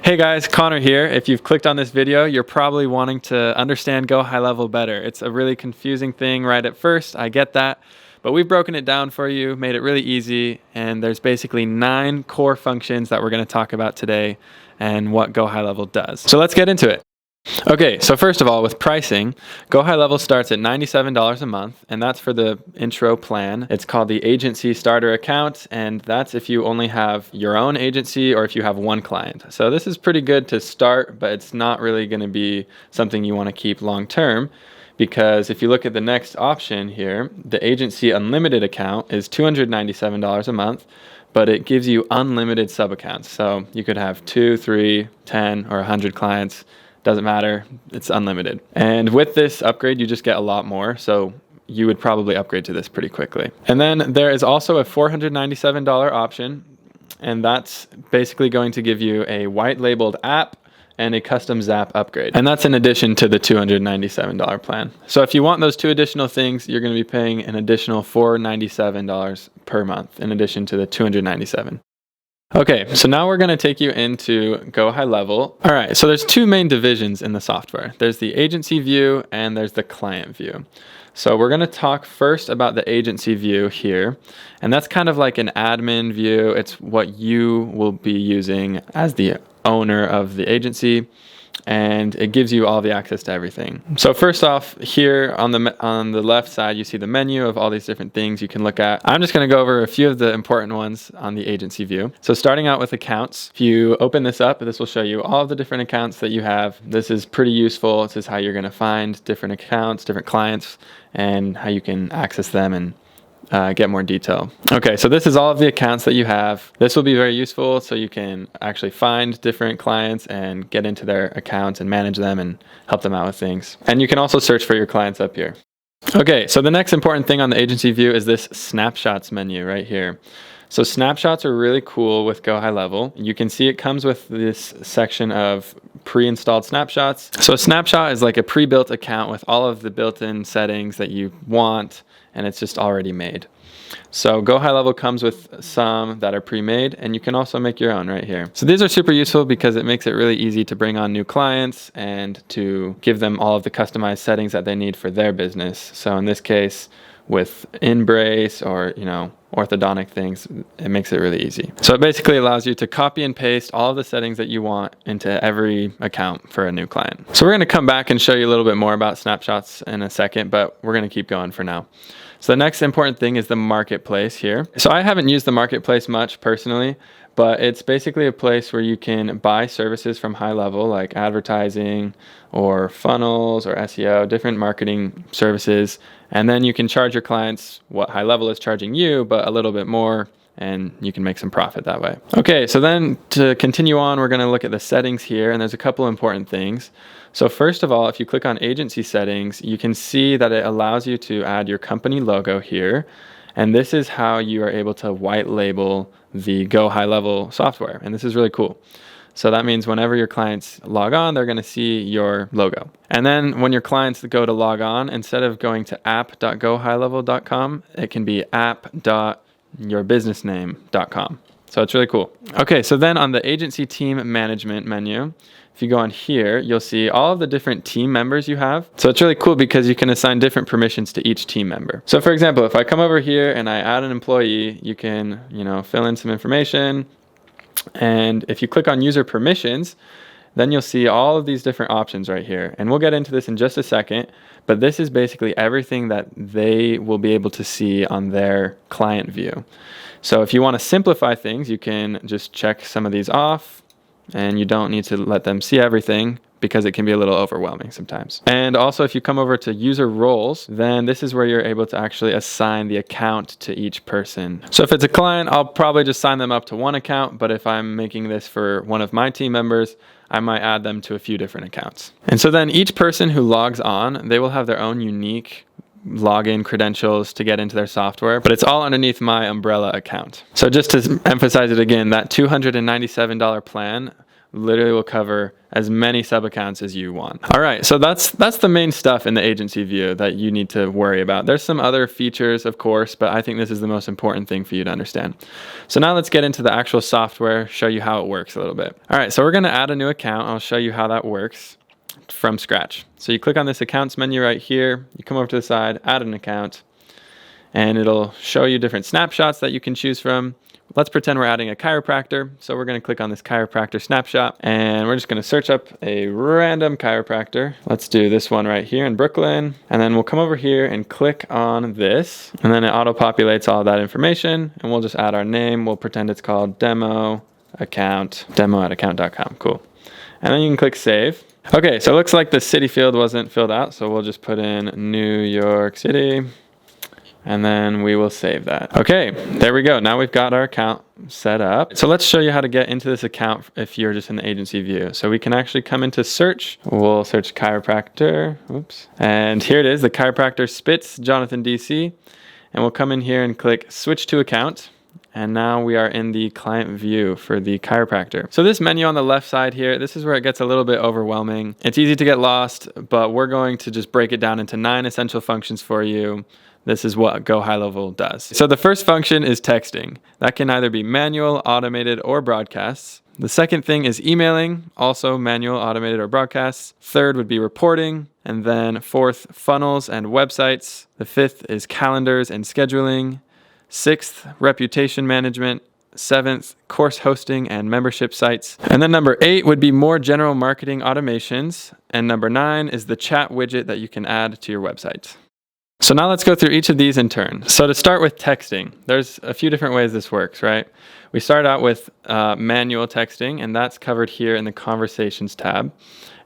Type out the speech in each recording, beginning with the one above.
Hey guys, Connor here. If you've clicked on this video, you're probably wanting to understand GoHighLevel better. It's a really confusing thing right at first, I get that, but we've broken it down for you, made it really easy, and there's basically 9 core functions that we're going to talk about today and what GoHighLevel does. So let's get into it. Okay, so first of all, with pricing, GoHighLevel starts at $97 a month, and that's for the intro plan. It's called the Agency Starter Account, and that's if you only have your own agency or if you have one client. So this is pretty good to start, but it's not really going to be something you want to keep long term, because if you look at the next option here, the Agency Unlimited Account is $297 a month, but it gives you unlimited sub-accounts. So you could have 2, 3, 10, or 100 clients. Doesn't matter, it's unlimited. And with this upgrade, you just get a lot more, so you would probably upgrade to this pretty quickly. And then there is also a $497 option, and that's basically going to give you a white labeled app and a custom Zap upgrade. And that's in addition to the $297 plan. So if you want those 2 additional things, you're gonna be paying an additional $497 per month in addition to the $297. Okay, so now we're going to take you into GoHighLevel. All right, so there's 2 main divisions in the software. There's the agency view and there's the client view. So we're going to talk first about the agency view here, and that's kind of like an admin view. It's what you will be using as the owner of the agency, and it gives you all the access to everything. So first off, here on the left side, you see the menu of all these different things you can look at. I'm just going to go over a few of the important ones on the agency view. So starting out with accounts, if you open this up, this will show you all of the different accounts that you have. This is pretty useful. This is how you're going to find different accounts, different clients, and how you can access them and get more detail. Okay, so this is all of the accounts that you have. This will be very useful so you can actually find different clients and get into their accounts and manage them and help them out with things. And you can also search for your clients up here. Okay, so the next important thing on the agency view is this snapshots menu right here. So snapshots are really cool with GoHighLevel. You can see it comes with this section of pre-installed snapshots. So a snapshot is like a pre-built account with all of the built-in settings that you want, and it's just already made. So GoHighLevel comes with some that are pre-made, and you can also make your own right here. So these are super useful because it makes it really easy to bring on new clients and to give them all of the customized settings that they need for their business. So in this case, with Embrace or, orthodontic things, it makes it really easy. So it basically allows you to copy and paste all of the settings that you want into every account for a new client. So we're going to come back and show you a little bit more about snapshots in a second, but we're going to keep going for now. So the next important thing is the marketplace here. So I haven't used the marketplace much personally, but it's basically a place where you can buy services from HighLevel, like advertising or funnels or SEO, different marketing services. And then you can charge your clients what HighLevel is charging you, but a little bit more, and you can make some profit that way. Okay, so then to continue on, we're going to look at the settings here, and there's a couple important things. So first of all, if you click on agency settings, you can see that it allows you to add your company logo here. And this is how you are able to white label the GoHighLevel software. And this is really cool. So that means whenever your clients log on, they're going to see your logo. And then when your clients go to log on, instead of going to app.gohighlevel.com, it can be app.yourbusinessname.com. So it's really cool. Okay, so then on the agency team management menu, if you go on here, you'll see all of the different team members you have. So it's really cool because you can assign different permissions to each team member. So for example, if I come over here and I add an employee, you can, fill in some information. And if you click on user permissions, then you'll see all of these different options right here. And we'll get into this in just a second, but this is basically everything that they will be able to see on their client view. So if you want to simplify things, you can just check some of these off, and you don't need to let them see everything because it can be a little overwhelming sometimes. And also if you come over to user roles, then this is where you're able to actually assign the account to each person. So if it's a client, I'll probably just sign them up to one account, but if I'm making this for one of my team members, I might add them to a few different accounts. And so then each person who logs on, they will have their own unique login credentials to get into their software, but it's all underneath my umbrella account. So just to emphasize it again, that $297 plan literally will cover as many sub-accounts as you want. All right, so that's the main stuff in the agency view that you need to worry about. There's some other features, of course, but I think this is the most important thing for you to understand. So now let's get into the actual software, show you how it works a little bit. All right, so we're gonna add a new account. I'll show you how that works from scratch. So you click on this accounts menu right here, you come over to the side, add an account, and it'll show you different snapshots that you can choose from. Let's pretend we're adding a chiropractor. So we're going to click on this chiropractor snapshot, and we're just going to search up a random chiropractor. Let's do this one right here in Brooklyn. And then we'll come over here and click on this, and then it auto-populates all that information, and we'll just add our name. We'll pretend it's called demo at account.com. Cool. And then you can click save. Okay, so it looks like the city field wasn't filled out, so we'll just put in New York City. And then we will save that. Okay, there we go. Now we've got our account set up. So let's show you how to get into this account if you're just in the agency view. So we can actually come into search. We'll search chiropractor. Oops. And here it is, the chiropractor Spitz, Jonathan, DC. And we'll come in here and click switch to account. And now we are in the client view for the chiropractor. So this menu on the left side here, this is where it gets a little bit overwhelming. It's easy to get lost, but we're going to just break it down into 9 essential functions for you. This is what GoHighLevel does. So the first function is texting. That can either be manual, automated, or broadcasts. The second thing is emailing, also manual, automated, or broadcasts. Third would be reporting. And then fourth, funnels and websites. The fifth is calendars and scheduling. Sixth, reputation management. Seventh, course hosting and membership sites. And then number 8 would be more general marketing automations. And number 9 is the chat widget that you can add to your website. So now let's go through each of these in turn. So to start with texting, there's a few different ways this works, right? We start out with manual texting, and that's covered here in the conversations tab.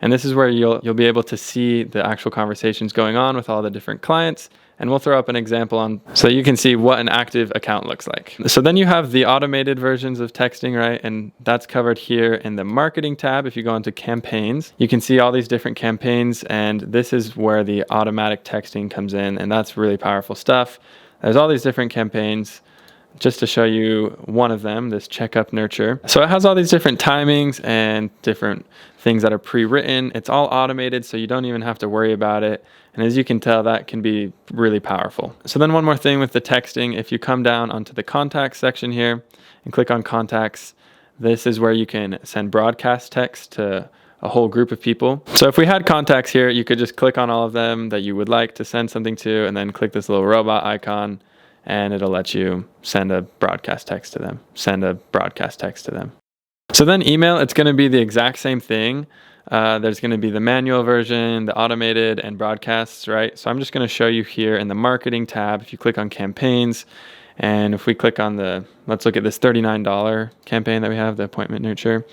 And this is where you'll be able to see the actual conversations going on with all the different clients. And we'll throw up an example on so you can see what an active account looks like. So then you have the automated versions of texting, right? And that's covered here in the marketing tab. If you go into campaigns, you can see all these different campaigns, and this is where the automatic texting comes in, and that's really powerful stuff. There's all these different campaigns. Just to show you one of them, this checkup nurture. So it has all these different timings and different things that are pre-written. It's all automated, so you don't even have to worry about it. And as you can tell, that can be really powerful. So then one more thing with the texting, if you come down onto the contacts section here and click on contacts, this is where you can send broadcast text to a whole group of people. So if we had contacts here, you could just click on all of them that you would like to send something to, and then click this little robot icon, and it'll let you send a broadcast text to them, So then email, it's going to be the exact same thing. There's going to be the manual version, the automated, and broadcasts, right? So I'm just going to show you here in the marketing tab. If you click on campaigns, and if we click on let's look at this $39 campaign that we have, the appointment nurture.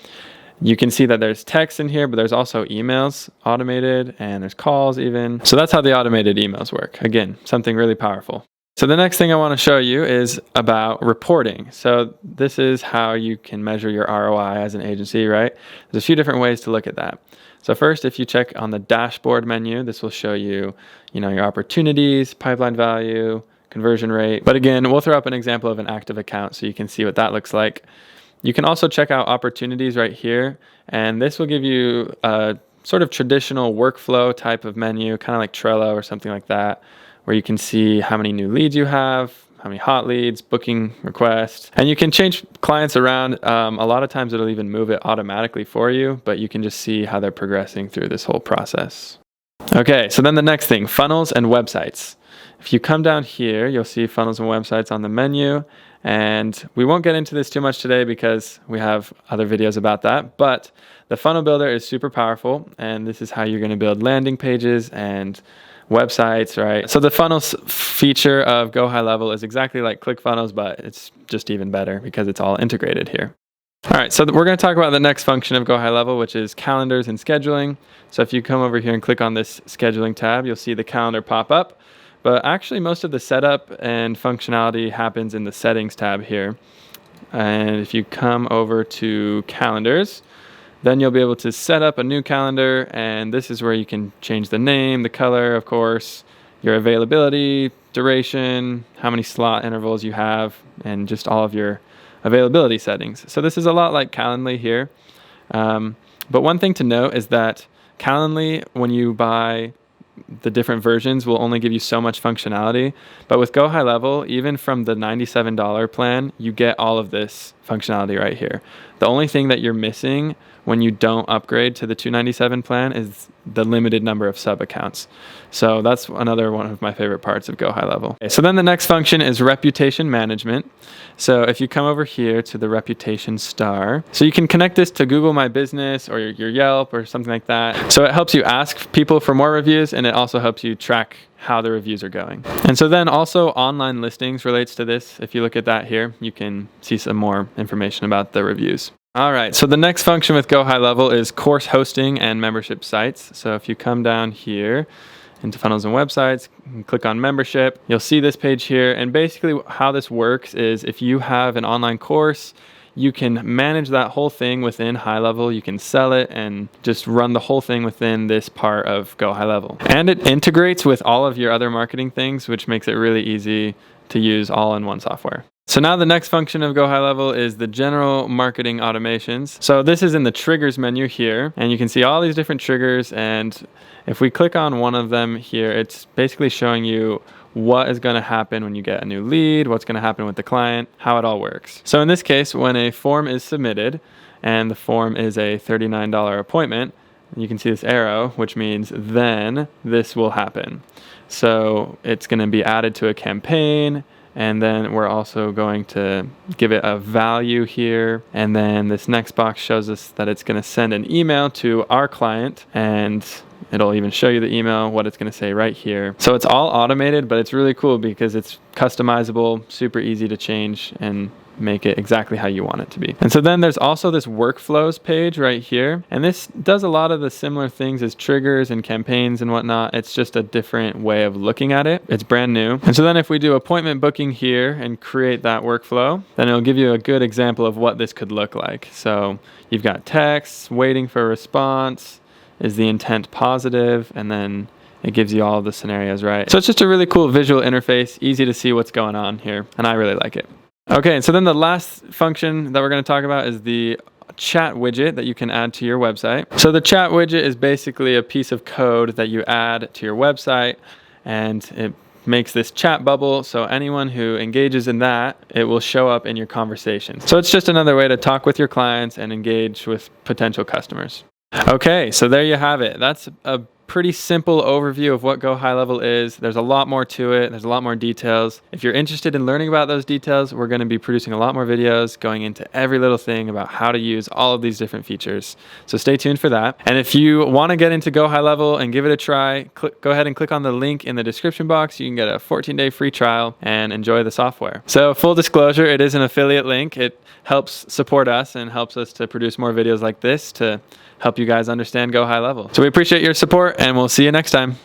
You can see that there's text in here, but there's also emails automated, and there's calls even. So that's how the automated emails work. Again, something really powerful. So the next thing I want to show you is about reporting. So this is how you can measure your ROI as an agency, right? There's a few different ways to look at that. So first, if you check on the dashboard menu, this will show you, your opportunities, pipeline value, conversion rate. But again, we'll throw up an example of an active account so you can see what that looks like. You can also check out opportunities right here, and this will give you a sort of traditional workflow type of menu, kind of like Trello or something like that, where you can see how many new leads you have, how many hot leads, booking requests, and you can change clients around. A lot of times it'll even move it automatically for you, but you can just see how they're progressing through this whole process. Okay, so then the next thing, funnels and websites. If you come down here, you'll see funnels and websites on the menu, and we won't get into this too much today because we have other videos about that, but the funnel builder is super powerful, and this is how you're going to build landing pages and websites, right? So the funnels feature of GoHighLevel is exactly like ClickFunnels, but it's just even better because it's all integrated here. All right, so we're going to talk about the next function of GoHighLevel, which is calendars and scheduling. So if you come over here and click on this scheduling tab, you'll see the calendar pop up. But actually, most of the setup and functionality happens in the settings tab here. And if you come over to calendars, then you'll be able to set up a new calendar, and this is where you can change the name, the color, of course, your availability, duration, how many slot intervals you have, and just all of your availability settings. So this is a lot like Calendly here. But one thing to note is that Calendly, when you buy the different versions, will only give you so much functionality. But with GoHighLevel, even from the $97 plan, you get all of this functionality right here. The only thing that you're missing when you don't upgrade to the $297 plan is the limited number of sub accounts. So that's another one of my favorite parts of GoHighLevel. Okay, so then the next function is reputation management. So if you come over here to the reputation star, so you can connect this to Google My Business or your Yelp or something like that. So it helps you ask people for more reviews, and it also helps you track how the reviews are going. And so then also online listings relates to this. If you look at that here, you can see some more information about the reviews. All right, so the next function with GoHighLevel is course hosting and membership sites. So if you come down here into funnels and websites, and click on membership, you'll see this page here. And basically how this works is if you have an online course, you can manage that whole thing within HighLevel. You can sell it and just run the whole thing within this part of GoHighLevel. And it integrates with all of your other marketing things, which makes it really easy to use all in one software. So now the next function of GoHighLevel is the general marketing automations. So this is in the triggers menu here, and you can see all these different triggers. And if we click on one of them here, it's basically showing you what is going to happen when you get a new lead, what's going to happen with the client, how it all works. So in this case, when a form is submitted and the form is a $39 appointment, you can see this arrow, which means then this will happen. So it's going to be added to a campaign. And then we're also going to give it a value here. And then this next box shows us that it's going to send an email to our client, and it'll even show you the email, what it's going to say right here. So it's all automated, but it's really cool because it's customizable, super easy to change and make it exactly how you want it to be. And so then there's also this workflows page right here. And this does a lot of the similar things as triggers and campaigns and whatnot. It's just a different way of looking at it. It's brand new. And so then if we do appointment booking here and create that workflow, then it'll give you a good example of what this could look like. So you've got texts, waiting for a response, is the intent positive, and then it gives you all the scenarios, right? So it's just a really cool visual interface, easy to see what's going on here, and I really like it. Okay, and so then the last function that we're going to talk about is the chat widget that you can add to your website. So the chat widget is basically a piece of code that you add to your website, and it makes this chat bubble, so anyone who engages in that, it will show up in your conversations. So it's just another way to talk with your clients and engage with potential customers. Okay, so there you have it. That's a pretty simple overview of what GoHighLevel is. There's a lot more to it. There's a lot more details. If you're interested in learning about those details, we're going to be producing a lot more videos going into every little thing about how to use all of these different features. So stay tuned for that. And if you want to get into GoHighLevel and give it a try, go ahead and click on the link in the description box. You can get a 14-day free trial and enjoy the software. So full disclosure, it is an affiliate link. It helps support us and helps us to produce more videos like this to help you guys understand GoHighLevel. So we appreciate your support, and we'll see you next time.